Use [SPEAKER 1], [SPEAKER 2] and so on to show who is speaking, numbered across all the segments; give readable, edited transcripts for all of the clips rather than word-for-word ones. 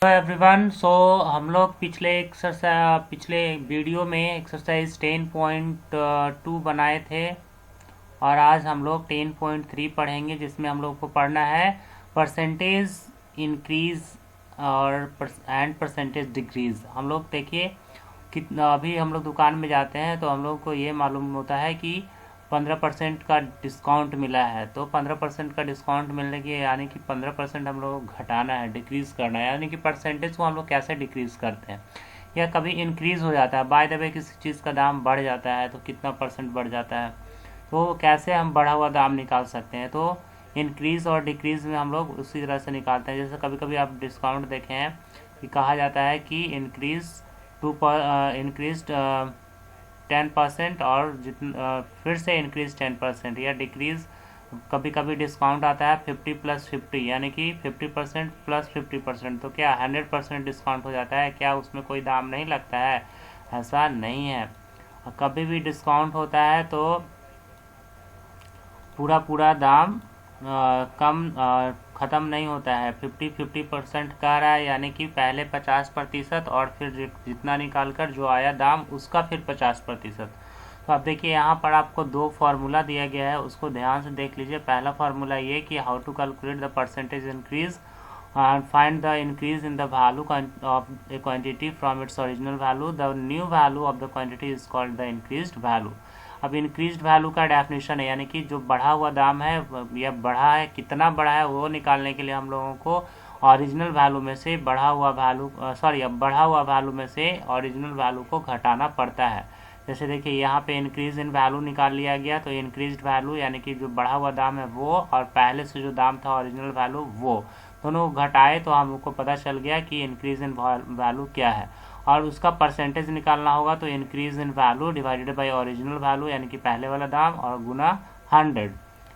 [SPEAKER 1] Hello everyone. हम लोग पिछले वीडियो में एक्सरसाइज 10.2 बनाए थे और आज हम लोग 10.3 पढ़ेंगे, जिसमें हम लोग को पढ़ना है परसेंटेज इंक्रीज और एंड परसेंटेज डिक्रीज। हम लोग देखिए कितना, अभी हम लोग दुकान में जाते हैं तो हम लोग को ये मालूम होता है कि 15% का डिस्काउंट मिला है। तो 15% का डिस्काउंट मिलने की यानी कि 15% हम लोग को घटाना है, डिक्रीज़ करना है। यानी कि परसेंटेज को हम लोग कैसे डिक्रीज़ करते हैं, या कभी इंक्रीज़ हो जाता है, बाय द वे किसी चीज़ का दाम बढ़ जाता है तो कितना परसेंट बढ़ जाता है, तो कैसे हम बढ़ा हुआ दाम निकाल सकते हैं। तो इंक्रीज़ और डिक्रीज़ में हम लोग उसी तरह से निकालते हैं। जैसे कभी कभी आप डिस्काउंट देखें हैं कि कहा जाता है कि इंक्रीज 10%, और फिर से इंक्रीज 10%, या डिक्रीज कभी कभी डिस्काउंट आता है 50+50, यानी कि 50% प्लस 50%। तो क्या 100% डिस्काउंट हो जाता है? क्या उसमें कोई दाम नहीं लगता है? ऐसा नहीं है। कभी भी डिस्काउंट होता है तो पूरा पूरा दाम कम ख़त्म नहीं होता है। 50% कह रहा है, यानी कि पहले 50% और फिर जितना निकाल कर जो आया दाम उसका फिर 50%। तो अब देखिए यहाँ पर आपको दो फार्मूला दिया गया है, उसको ध्यान से देख लीजिए। पहला फार्मूला ये कि how to calculate the percentage increase and find the increase in the value of a quantity from its original value. The new value of the quantity is called the increased value. अब increased value का definition है, यानी कि जो बढ़ा हुआ दाम है या बढ़ा है, कितना बढ़ा है, वो निकालने के लिए हम लोगों को ओरिजिनल वैल्यू में से बढ़ा हुआ वैल्यू में से ओरिजिनल वैल्यू को घटाना पड़ता है। जैसे देखिए यहाँ पे इंक्रीज इन वैल्यू निकाल लिया गया, तो इंक्रीज्ड वैल्यू यानी कि जो बढ़ा हुआ दाम है वो, और पहले से जो दाम था ओरिजिनल वैल्यू, वो दोनों घटाए तो हमको पता चल गया कि इंक्रीज इन वैल्यू क्या है। और उसका परसेंटेज निकालना होगा, तो increase in value divided by original value, यानी कि पहले वाला दाम, और गुना 100।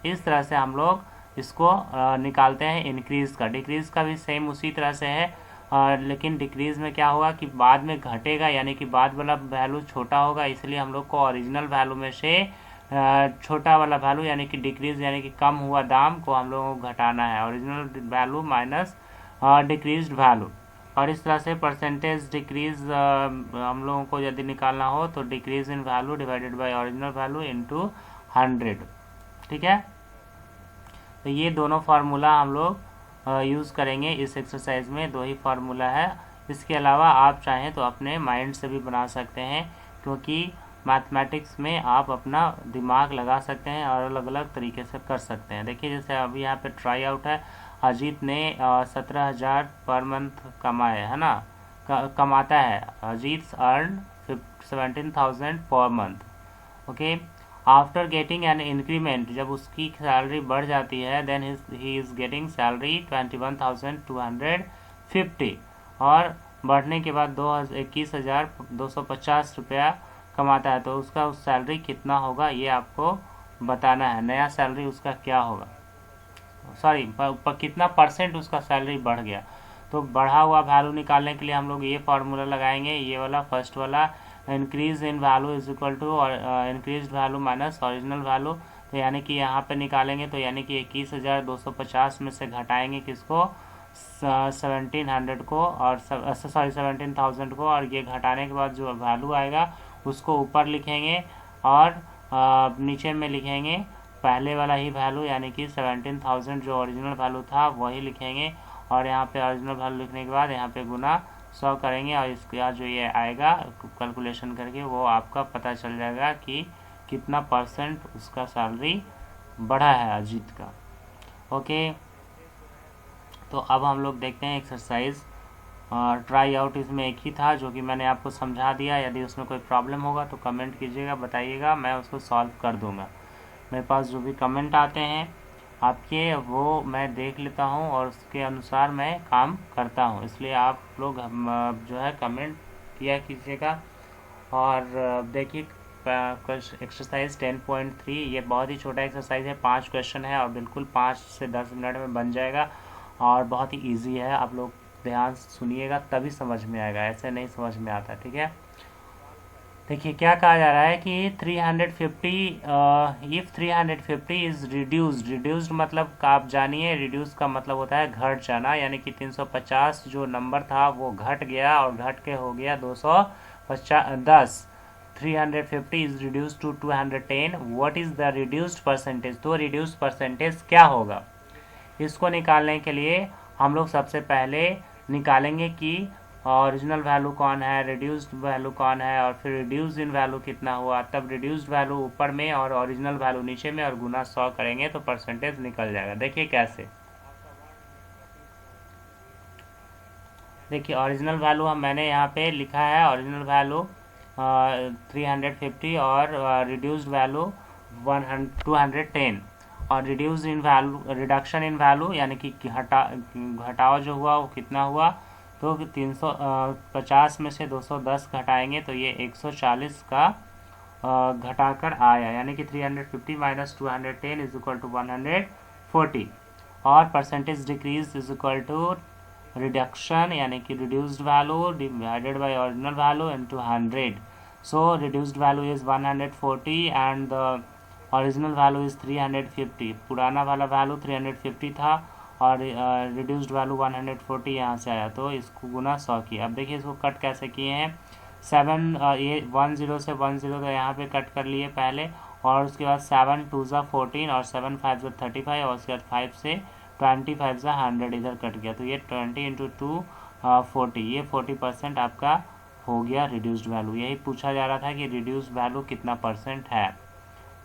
[SPEAKER 1] इस तरह से हम लोग इसको निकालते हैं इंक्रीज का। डिक्रीज का भी सेम उसी तरह से है, लेकिन डिक्रीज में क्या होगा कि बाद में घटेगा, यानी कि बाद वाला वैल्यू छोटा होगा, इसलिए हम लोग को ओरिजिनल वैल्यू में से छोटा वाला वैल्यू यानी कि डिक्रीज यानी कि कम हुआ दाम को हम लोगों को घटाना है, original value minus decrease value. और इस तरह से परसेंटेज डिक्रीज हम लोगों को यदि निकालना हो तो decrease in value divided by original value into 100। ठीक है, तो ये दोनों फार्मूला हम लोग यूज़ करेंगे इस एक्सरसाइज में। दो ही फार्मूला है, इसके अलावा आप चाहें तो अपने माइंड से भी बना सकते हैं, क्योंकि मैथमेटिक्स में आप अपना दिमाग लगा सकते हैं और अलग अलग तरीके से कर सकते हैं। देखिए जैसे अभी यहाँ पे ट्राई आउट है, अजीत ने 17,000 पर मंथ कमाए, है ना, कमाता है। Ajit earn 17,000 per month. Okay, after getting an increment, जब उसकी सैलरी बढ़ जाती है, then he is getting salary 21,250, और बढ़ने के बाद 21,250 रुपया कमाता है, तो उसका उस सैलरी कितना होगा ये आपको बताना है। नया सैलरी उसका क्या होगा, सॉरी कितना परसेंट उसका सैलरी बढ़ गया। तो बढ़ा हुआ वैल्यू निकालने के लिए हम लोग ये फार्मूला लगाएंगे, ये वाला फर्स्ट वाला, increase in value is equal to increase value minus original value. तो यानी कि यहाँ पे निकालेंगे तो यानी कि 21,250 में से घटाएंगे किसको, 1700 को, और 17,000 को, और ये घटाने के बाद जो वैल्यू आएगा उसको ऊपर लिखेंगे, और नीचे में लिखेंगे पहले वाला ही वैल्यू, यानी कि 17,000 जो ओरिजिनल वैल्यू था वही लिखेंगे, और यहाँ पे ओरिजिनल वैल्यू लिखने के बाद यहाँ पे गुना 100 करेंगे, और इसके बाद जो ये आएगा कैलकुलेशन करके वो आपका पता चल जाएगा कि कितना परसेंट उसका सैलरी बढ़ा है अजीत का। ओके, तो अब हम लोग देखते हैं एक्सरसाइज ट्राई आउट। इसमें एक ही था जो कि मैंने आपको समझा दिया। यदि उसमें कोई प्रॉब्लम होगा तो कमेंट कीजिएगा, बताइएगा, मैं उसको सॉल्व कर दूंगा। मेरे पास जो भी कमेंट आते हैं आपके, वो मैं देख लेता हूँ और उसके अनुसार मैं काम करता हूँ, इसलिए आप लोग जो है कमेंट किया कीजिएगा। और देखिए एक्सरसाइज 10.3 ये बहुत ही छोटा एक्सरसाइज है, 5 क्वेश्चन है और बिल्कुल 5 से 10 मिनट में बन जाएगा, और बहुत ही ईजी है। आप लोग ध्यान से सुनिएगा तभी समझ में आएगा, ऐसे नहीं समझ में आता। ठीक है, देखिए क्या कहा जा रहा है कि 350 इफ 350 इज रिड्यूस्ड मतलब का आप जानिए, रिड्यूस का मतलब होता है घट जाना, यानी कि 350 जो नंबर था वो घट गया और घट के हो गया 210। 350 is reduce to 210, what is the reduced percentage? तो रिड्यूस्ड परसेंटेज क्या होगा? इसको निकालने के लिए हम लोग सबसे पहले निकालेंगे कि ओरिजिनल वैल्यू कौन है, रिड्यूस्ड वैल्यू कौन है, और फिर रिड्यूस्ड इन वैल्यू कितना हुआ, तब रिड्यूस्ड वैल्यू ऊपर में और ओरिजिनल वैल्यू नीचे में, और गुना 100 करेंगे तो परसेंटेज निकल जाएगा। देखिए कैसे। देखिए ओरिजिनल वैल्यू मैंने यहाँ पे लिखा है, ओरिजिनल वैल्यू 350 और रिड्यूस्ड वैल्यू 210, और reduce in value, reduction in value यानी कि घटाव जो हुआ वो कितना हुआ, तो 350 में से 210 घटाएंगे तो ये 140 का घटाकर आया, यानी कि 350 माइनस 210 इज इक्वल टू 140, और percentage decrease is equal to reduction यानी कि reduced value divided by original value into 100। So reduced value is 140 and the original value is 350। पुराना वाला वैल्यू 350 था और रिड्यूस्ड वैल्यू 140 यहाँ से आया, तो इसको गुना 100 किया। अब देखिए इसको कट कैसे किए हैं। 7 ये 10 से 10 तो यहाँ पे कट कर लिए पहले, और उसके बाद 7 2 ज़ा 14 और 7 5 ज़ा 35, और उसके बाद 5 से 25 ज़ा 100 इधर कट गया, तो ये 20 इंटू 2 40, ये 40% आपका हो गया रिड्यूस्ड वैल्यू। यही पूछा जा रहा था कि रिड्यूस्ड वैल्यू कितना परसेंट है,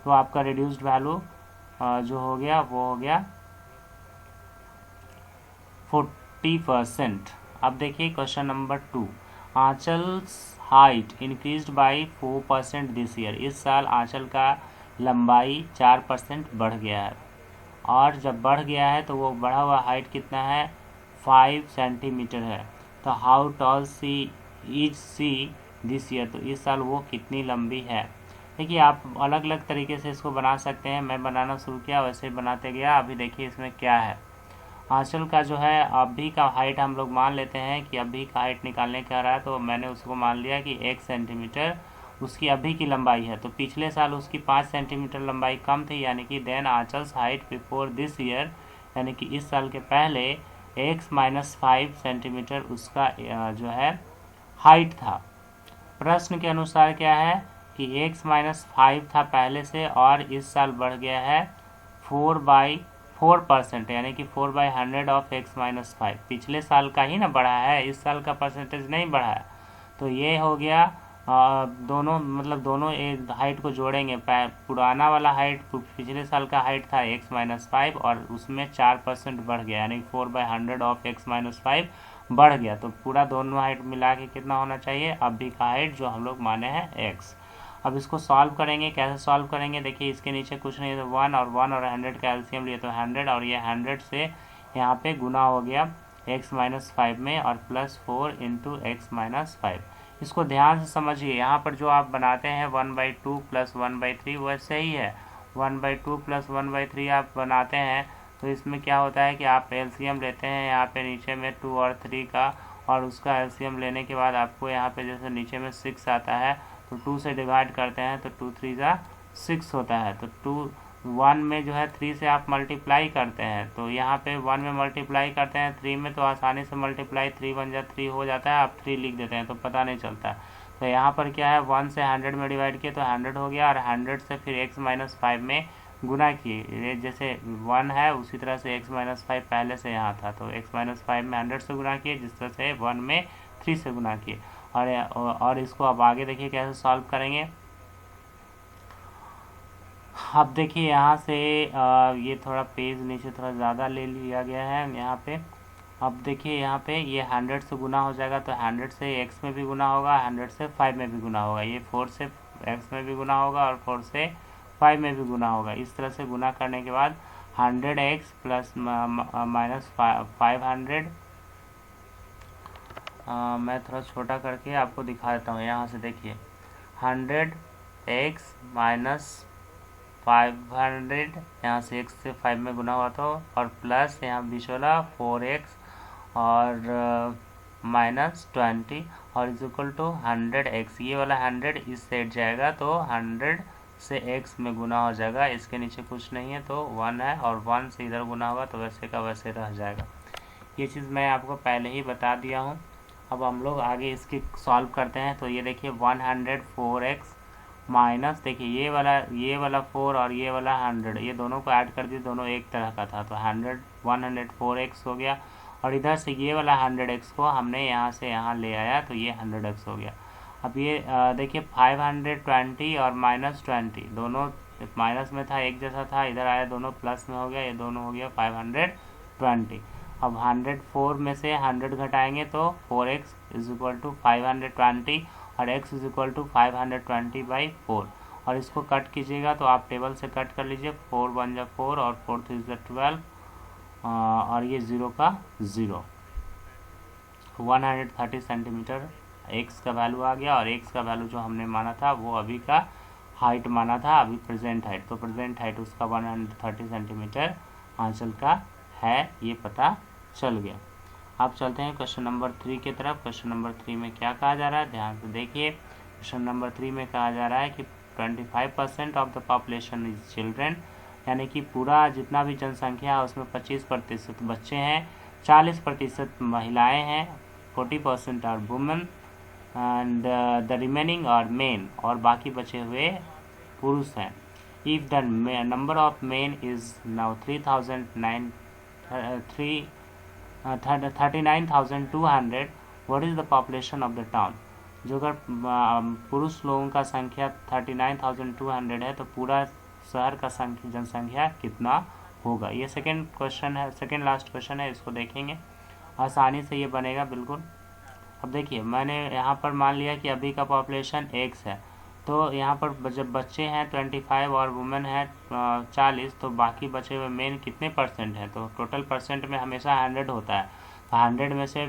[SPEAKER 1] तो आपका रिड्यूस्ड वैल्यू जो हो गया वो हो गया 40%। अब देखिए question number 2, Aanchal's height increased by 4% this year. इस साल आंचल का लंबाई 4% बढ़ गया है, और जब बढ़ गया है तो वो बढ़ा हुआ हाइट कितना है, 5 सेंटीमीटर है। तो how tall she is she this year, तो इस साल वो कितनी लंबी है। देखिए आप अलग अलग तरीके से इसको बना सकते हैं, मैं बनाना शुरू किया वैसे ही बनाते गया। अभी देखिए इसमें क्या है, आंचल का जो है अभी का हाइट हम लोग मान लेते हैं कि अभी का हाइट निकालने क्या रहा है, तो मैंने उसको मान लिया कि 1 सेंटीमीटर उसकी अभी की लंबाई है। तो पिछले साल उसकी 5 सेंटीमीटर लंबाई कम थी, यानी कि then Aanchal's height before this year, यानी कि इस साल के पहले x माइनस 5 सेंटीमीटर उसका जो है हाइट था। प्रश्न के अनुसार क्या है कि x माइनस 5 था पहले से, और इस साल बढ़ गया है 4% यानी कि 4/100 ऑफ x माइनस 5। पिछले साल का ही ना बढ़ा है, इस साल का परसेंटेज नहीं बढ़ा है। तो ये हो गया दोनों, मतलब दोनों एक हाइट को जोड़ेंगे। पुराना वाला हाइट पिछले साल का हाइट था x माइनस 5, और उसमें 4% बढ़ गया, यानी 4/100 ऑफ x माइनस 5 बढ़ गया। तो पूरा दोनों हाइट मिला के कितना होना चाहिए, अभी का हाइट जो हम लोग माने हैं x। अब इसको सॉल्व करेंगे, कैसे सॉल्व करेंगे, देखिए इसके नीचे कुछ नहीं है, तो 1 और 100 का एलसीएम लिए तो 100, और ये 100 से यहाँ पे गुना हो गया x माइनस 5 में, और प्लस 4 इंटू एक्स माइनस 5। इसको ध्यान से समझिए, यहाँ पर जो आप बनाते हैं 1/2 प्लस 1/3 वैसे ही है। 1/2 प्लस 1/3 आप बनाते हैं तो इसमें क्या होता है कि आप एलसीएम लेते हैं यहाँ पे नीचे में 2 और 3 का, और उसका एलसीएम लेने के बाद आपको यहाँ पे जैसे नीचे में 6 आता है, तो 2 से डिवाइड करते हैं तो 2 3 ज़ा 6 होता है। तो 1 में जो है 3 से आप मल्टीप्लाई करते हैं, तो यहाँ पे 1 में मल्टीप्लाई करते हैं, 3 में तो आसानी से मल्टीप्लाई 3 1 जा 3 हो जाता है, आप 3 लिख देते हैं तो पता नहीं चलता। तो यहाँ पर क्या है, 1 से 100 में डिवाइड किए तो 100 हो गया, और 100 से फिर x माइनस 5 में गुना किए, जैसे 1 है उसी तरह से x माइनस 5 पहले से यहाँ था, तो x माइनस 5 में 100 से गुना किए, जिस तरह से 1 में 3 से गुना किए। और इसको अब आगे देखिए कैसे सॉल्व करेंगे। अब देखिए यहाँ से ये थोड़ा पेज नीचे थोड़ा ज़्यादा ले लिया गया है यहाँ पे। अब देखिए यहाँ पे ये 100 से गुना हो जाएगा, तो 100 से x में भी गुना होगा, 100 से 5 में भी गुना होगा, ये 4 से x में भी गुना होगा, और 4 से 5 में भी गुना होगा। इस तरह से गुना करने के बाद 100x प्लस माइनस 500, मैं थोड़ा छोटा करके आपको दिखा देता हूँ। यहाँ से देखिए 100x माइनस 500, यहाँ से x से 5 में गुना हुआ था, और प्लस यहाँ बीच वाला 4x, और -20 और इज इक्वल टू 100x। ये वाला 100 इस साइड जाएगा तो 100 से x में गुना हो जाएगा, इसके नीचे कुछ नहीं है तो 1 है, और 1 से इधर गुना होगा तो वैसे का वैसे रह जाएगा। ये चीज़ मैं आपको पहले ही बता दिया हूँ। अब हम लोग आगे इसकी सॉल्व करते हैं। तो ये देखिए 104x माइनस, देखिए ये वाला 4 और ये वाला 100, ये दोनों को ऐड कर दिए, दोनों एक तरह का था तो 104x हो गया। और इधर से ये वाला 100x को हमने यहाँ से यहाँ ले आया तो ये 100x हो गया। अब ये देखिए 520 और -20 दोनों माइनस में था, एक जैसा था, इधर आया दोनों प्लस में हो गया, ये दोनों हो गया 520। अब 104 में से 100 घटाएंगे तो 4x इज इक्वल टू 520 और x इज इक्वल टू 520/4। और इसको कट कीजिएगा तो आप टेबल से कट कर लीजिए, 4 1 जा 4 और 4 3 जा 12 और ये 0 का 0। 130 सेंटीमीटर x का वैल्यू आ गया, और x का वैल्यू जो हमने माना था वो अभी का हाइट माना था, अभी प्रेजेंट हाइट, तो प्रेजेंट हाइट उसका 130 सेंटीमीटर आंचल का है, ये पता चल गया। अब चलते हैं क्वेश्चन नंबर 3 की तरफ। क्वेश्चन नंबर 3 में क्या कहा जा रहा है, ध्यान से देखिए। क्वेश्चन नंबर 3 में कहा जा रहा है कि 25% of the population is children, यानी कि पूरा जितना भी जनसंख्या है उसमें 25% बच्चे हैं, 40% महिलाएं हैं, 40% are women and the remaining are men, और बाकी बचे हुए पुरुष हैं। If the number of men is now 39,200, what is the population of the town. जो अगर पुरुष लोगों का संख्या 39,200 है तो पूरा शहर का जनसंख्या कितना होगा। ये सेकेंड क्वेश्चन है, सेकेंड लास्ट क्वेश्चन है, इसको देखेंगे, आसानी से ये बनेगा बिल्कुल। अब देखिए मैंने यहाँ पर मान लिया कि अभी का पॉपुलेशन x है, तो यहाँ पर जब बच्चे हैं 25 और वुमेन है 40, तो बाकी बचे हुए मेन कितने परसेंट हैं, तो टोटल परसेंट में हमेशा 100 होता है, तो 100 में से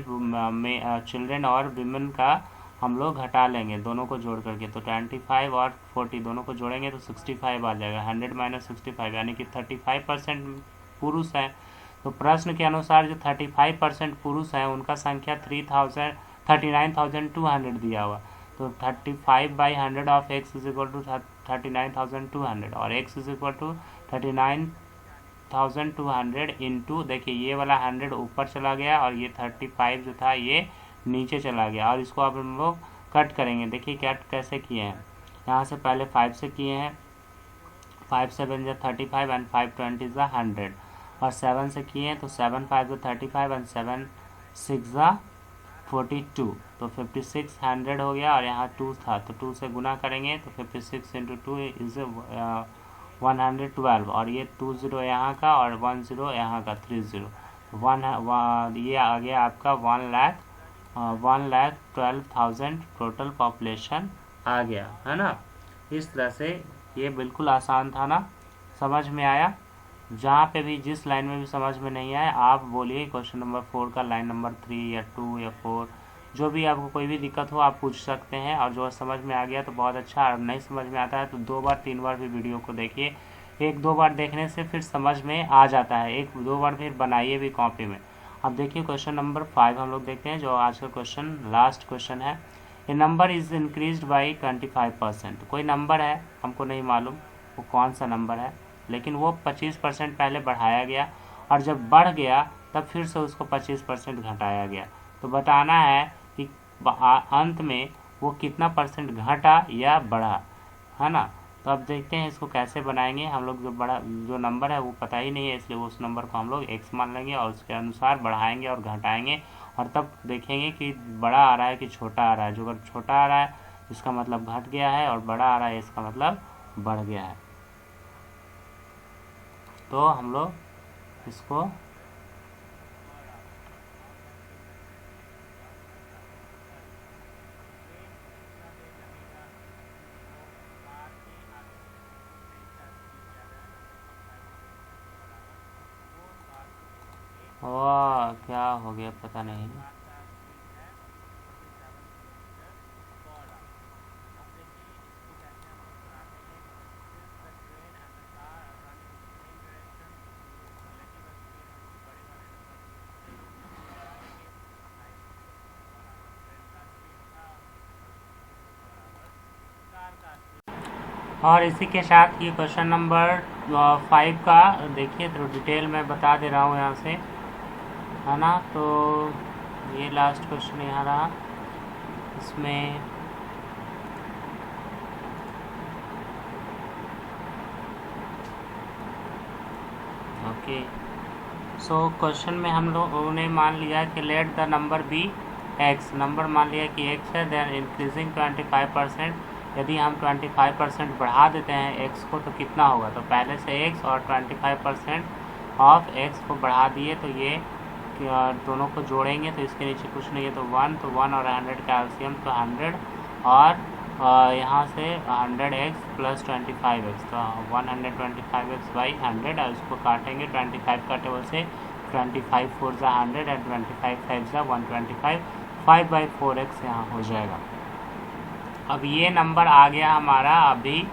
[SPEAKER 1] चिल्ड्रेन और वुमेन का हम लोग घटा लेंगे दोनों को जोड़ करके, तो 25 और 40 दोनों को जोड़ेंगे तो 65 आ जाएगा, 100 माइनस 65 यानी कि 35% पुरुष हैं। तो प्रश्न के अनुसार जो 35% पुरुष हैं उनका संख्या 39,200 दिया हुआ, तो 35/100 of x is equal to 39,200 और x is equal to 39,200 into, देखिए ये वाला 100 ऊपर चला गया और ये 35 जो था ये नीचे चला गया, और इसको अब हम लोग कट करेंगे। देखिए कट कैसे किए हैं, यहाँ से पहले 5 से किए हैं, 5 7 जा 35 एंड 5 20 जा 100, और 7 से किए हैं तो 7 5 जा 35 एंड 7 6 जा 42, तो 5600 हो गया, और यहाँ 2 था तो 2 से गुना करेंगे तो 56 इंटू 2 इज 112, और ये 20 यहाँ का और 10 यहाँ का 30, ये आ गया आपका 1,12,000 टोटल पॉपुलेशन आ गया है ना। इस तरह से ये बिल्कुल आसान था ना, समझ में आया। जहाँ पे भी जिस लाइन में भी समझ में नहीं आए आप बोलिए क्वेश्चन नंबर 4 का लाइन नंबर 3 या 2 या 4, जो भी आपको कोई भी दिक्कत हो आप पूछ सकते हैं। और जो समझ में आ गया तो बहुत अच्छा, और नहीं समझ में आता है तो 2 बार 3 बार भी वीडियो को देखिए, 1-2 बार देखने से फिर समझ में आ जाता है, 1-2 बार फिर बनाइए भी कॉपी में। अब देखिए क्वेश्चन नंबर 5 हम लोग देखते हैं, जो आज का क्वेश्चन लास्ट क्वेश्चन है। ए नंबर इज इंक्रीज्ड बाई 25%, कोई नंबर है हमको नहीं मालूम वो कौन सा नंबर है, लेकिन वो 25% पहले बढ़ाया गया और जब बढ़ गया तब फिर से उसको 25% घटाया गया। तो बताना है कि अंत में वो कितना परसेंट घटा या बढ़ा, है ना। तो अब देखते हैं इसको कैसे बनाएंगे हम लोग। जो नंबर है वो पता ही नहीं है, इसलिए उस नंबर को हम लोग x मान लेंगे और उसके अनुसार बढ़ाएंगे और घटाएंगे, और तब देखेंगे कि बड़ा आ रहा है कि छोटा आ रहा है। जो अगर छोटा आ रहा है इसका मतलब घट गया है, और बड़ा आ रहा है इसका मतलब बढ़ गया है। तो हम लोग इसको वाह क्या हो गया पता नहीं। और इसी के साथ ये क्वेश्चन नंबर 5 का देखिए, तो डिटेल मैं बता दे रहा हूँ यहाँ से, है ना। तो ये लास्ट क्वेश्चन यहाँ रहा, इसमें ओके। सो क्वेश्चन में हम लोगों ने मान लिया कि let the number be X, number मान लिया कि एक्स है, देन इंक्रीजिंग 25%। यदि हम 25% बढ़ा देते हैं एक्स को तो कितना होगा, तो पहले से एक्स और 25% ऑफ एक्स को बढ़ा दिए, तो ये दोनों को जोड़ेंगे तो इसके नीचे कुछ नहीं है, तो 1, तो 1 और 100 का एलसीएम तो 100, और यहाँ से 100x प्लस 25x, तो 125x बाई 100, और इसको काटेंगे 25 का टेबल से, 25 4 ज़ा 100 एंड 25 5 ज़ा 125, 5/4x यहाँ हो जाएगा। अब ये नंबर आ गया हमारा अभी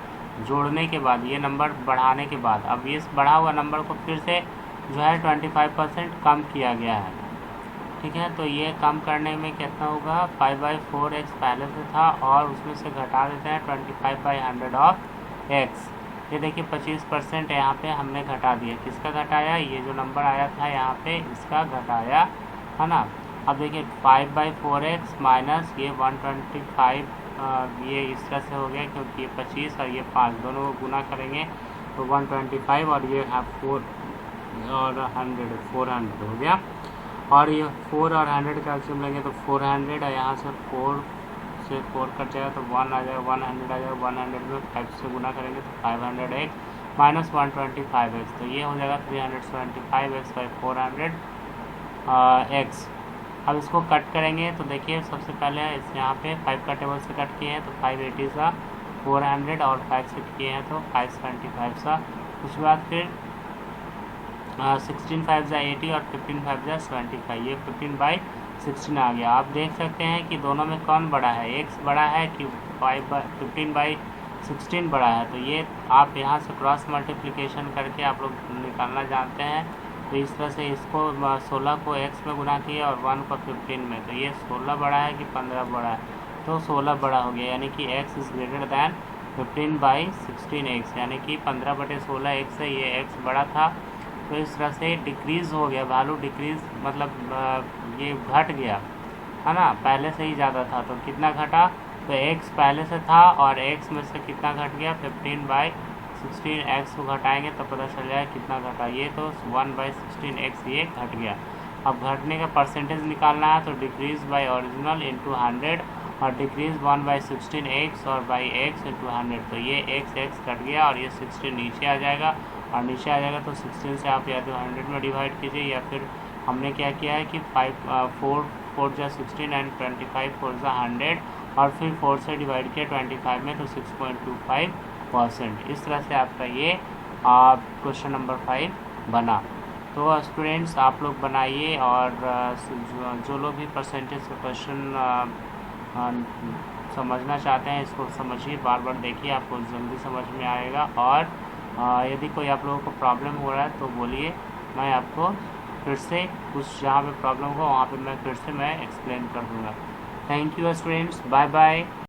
[SPEAKER 1] जोड़ने के बाद, ये नंबर बढ़ाने के बाद। अब इस बढ़ा हुआ नंबर को फिर से जो है 25% कम किया गया है, ठीक है। तो ये कम करने में कितना होगा, 5/4x पहले से था और उसमें से घटा देते हैं 25/100 ऑफ x। ये देखिए 25% यहाँ पे हमने घटा दिया, किसका घटाया, ये जो नंबर आया था यहाँ पे इसका घटाया, है ना। अब देखिए 5/4x माइनस ये 125, ये इस तरह से हो गया क्योंकि ये 25 और ये 5 दोनों को गुना करेंगे तो 125, और ये 4 और 100 400 हो गया, और ये 4 और 100 का एलसीएम लेंगे तो 400, और यहाँ से 4 से 4 कट जाएगा तो 1 आ जाएगा, 100 आ जाएगा, 100 में 5 से गुना करेंगे तो 500x माइनस 125x, तो ये हो जाएगा 375x बाई 400x। अब इसको कट करेंगे तो देखिए सबसे पहले इस यहाँ पे 5 का टेबल से कट किए हैं तो 580 सा 400, और 5 से किए हैं तो 575 सा, उसके बाद फिर 16 5 ज़ा 80 और 15 5 ज़ा 75, ये 15/16 आ गया। आप देख सकते हैं कि दोनों में कौन बड़ा है, x बड़ा है कि 15/16 बड़ा है, तो ये आप यहाँ से क्रॉस मल्टीप्लिकेशन करके आप लोग निकालना जानते हैं। तो इस तरह से इसको 16 को x में गुना किया और 1 को 15 में, तो ये 16 बड़ा है कि 15 बड़ा है, तो 16 बड़ा हो गया, यानी कि x is greater than 15/16x, यानी कि 15/16 x है, ये x बड़ा था। तो इस तरह से डिक्रीज़ हो गया, वैल्यू डिक्रीज़ मतलब ये घट गया, है ना, पहले से ही ज़्यादा था, तो कितना घटा, तो x पहले से था और x में से कितना घट गया, 15/16, x को घटाएंगे तो पता चल जाएगा कितना घटा, ये तो 1/16x ये घट गया। अब घटने का परसेंटेज निकालना है तो डिक्रीज़ बाय ओरिजिनल इंटू 100, और डिक्रीज़ 1/16x और बाई x इंटू 100, तो ये x कट गया और ये 16 नीचे आ जाएगा, और नीचे आ जाएगा तो 16 से आप या तो 100 में डिवाइड कीजिए, या फिर हमने क्या किया है कि 4 4 ज़ा 16 एंड 25 4 ज़ा 100, और फिर 4 से डिवाइड किया 25 में तो 6.25%। इस तरह से आपका ये क्वेश्चन नंबर 5 बना। तो स्टूडेंट्स आप लोग बनाइए, और जो लोग भी परसेंटेज का क्वेश्चन समझना चाहते हैं इसको समझिए, बार बार देखिए, आपको जल्दी समझ में आएगा। और यदि कोई आप लोगों को प्रॉब्लम हो रहा है तो बोलिए, मैं आपको फिर से कुछ जहाँ पे प्रॉब्लम हो वहाँ पे मैं फिर से मैं एक्सप्लेन कर दूँगा। Thank you students, bye bye.